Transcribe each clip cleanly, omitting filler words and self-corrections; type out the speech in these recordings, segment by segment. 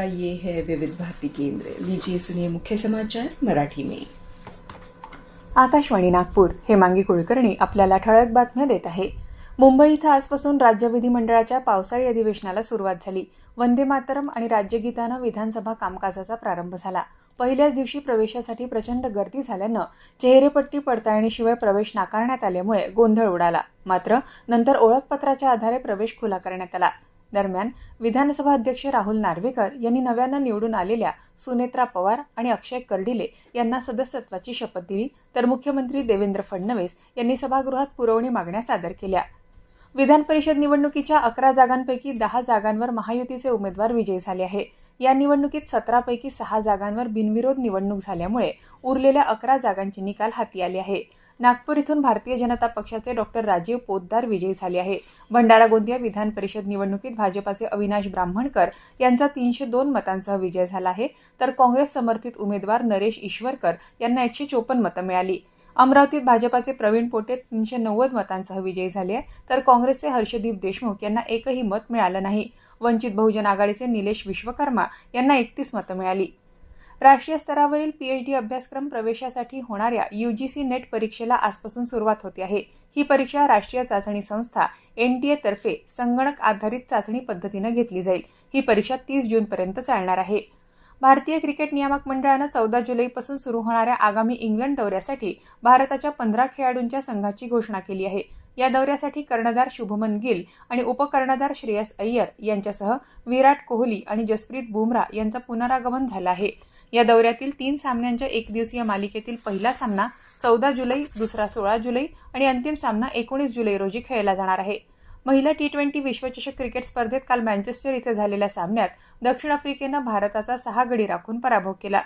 ये है विविध भारती केंद्र। लीजिए सुनिए मुख्य समाचार मराठी में। आकाशवाणी नागपूर, हेमांगी कुलकर्णी आपल्याला ठळक बातम्या देत आहे। मुंबई इथं आजपासून राज्य विधिमंडळाच्या पावसाळी अधिवेशनाला सुरुवात झाली। वंदे मातरम आणि राज्यगीतानं विधानसभा कामकाजाचा प्रारंभ झाला। पहिल्याच दिवशी प्रवेशासाठी प्रचंड गर्दी झाल्यानं चेहरेपट्टी पडताळणीशिवाय प्रवेश नाकारण्यात आल्यामुळे गोंधळ उडाला। मात्र नंतर ओळखपत्राच्या आधारे प्रवेश खुला करण्यात आला। दरम्यान विधानसभा अध्यक्ष राहुल नार्वेकर यांनी नव्यानं निवडून आलेल्या सुनेत्रा पवार आणि अक्षय कर्डिले यांना सदस्यत्वाची शपथ दिली, तर मुख्यमंत्री देवेंद्र फडणवीस यांनी सभागृहात पुरवणी मागण्या सादर केल्या। विधान परिषद निवडणुकीच्या 11 जागांपैकी 10 जागांवर महायुतीचे उमेदवार विजयी झाले आहे। या निवडणुकीत 17 पैकी 6 जागांवर बिनविरोध निवडणूक झाल्यामुळे उरलेल्या 11 जागांचे निकाल हाती आले आहे। नागपूर इथून भारतीय जनता पक्षाचे डॉक्टर राजीव पोतदार विजयी झाले आहे। भंडारा गोंदिया विधान परिषद निवडणुकीत भाजपाचे अविनाश ब्राह्मणकर यांचा 302 मतांसह विजय झाला आहे, तर काँग्रेस समर्थित उमेदवार नरेश ईश्वरकर यांना 154 मतं मिळाली। अमरावतीत भाजपाचे प्रवीण पोटे 390 मतांसह विजयी झाले आहे, तर काँग्रेसचे हर्षदीप देशमुख यांना एकही मत मिळालं नाही। वंचित बहुजन आघाडीचे निलेश विश्वकर्मा यांना 31 मतं मिळाली। राष्ट्रीय स्तरावरील पीएचडी अभ्यासक्रम प्रवेशासाठी होणाऱ्या यूजीसी नेट परीक्षेला आजपासून सुरुवात होते आहे। ही परीक्षा राष्ट्रीय चाचणी संस्था एनटीए तर्फे संगणक आधारित चाचणी पद्धतीने घेतली जाईल। ही परीक्षा 30 जूनपर्यंत चालणार आहे। भारतीय क्रिकेट नियामक मंडळानं 14 जुलैपासून सुरू होणाऱ्या आगामी इंग्लंड दौऱ्यासाठी भारताच्या 15 खेळाडूंच्या संघाची घोषणा केली आहे। या दौऱ्यासाठी कर्णधार शुभमन गिल आणि उपकर्णधार श्रेयस अय्यर यांच्यासह विराट कोहली आणि जसप्रीत बुमराह यांचं पुनरागमन झालं आहे। या दौऱ्यातील 3 सामन्यांच्या एकदिवसीय मालिकेतील पहिला सामना 14 जुलै, दुसरा 16 जुलै आणि अंतिम सामना 19 जुलै रोजी खेळला जाणार आहे। महिला T20 विश्वचषक क्रिकेट स्पर्धेत काल मँचेस्टर इथे झालेल्या सामन्यात दक्षिण आफ्रिकेनं भारताचा 6 गडी राखून पराभव केला।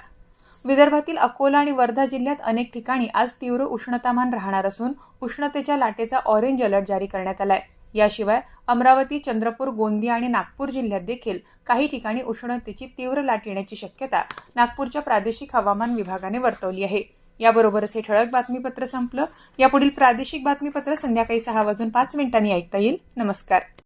विदर्भातील अकोला आणि वर्धा जिल्ह्यात अनेक ठिकाणी आज तीव्र उष्णतामान राहणार असून उष्णतेच्या लाटेचा ऑरेंज अलर्ट जारी करण्यात आलाय। याशिवाय अमरावती, चंद्रपूर, गोंदिया आणि नागपूर जिल्ह्यात देखील काही ठिकाणी उष्णतेची तीव्र लाट येण्याची शक्यता नागपूरच्या प्रादेशिक हवामान विभागाने वर्तवली आहे। याबरोबरच हे ठळक बातमीपत्र संपलं। यापुढील प्रादेशिक बातमीपत्र संध्याकाळी 6:05 ऐकता येईल। नमस्कार।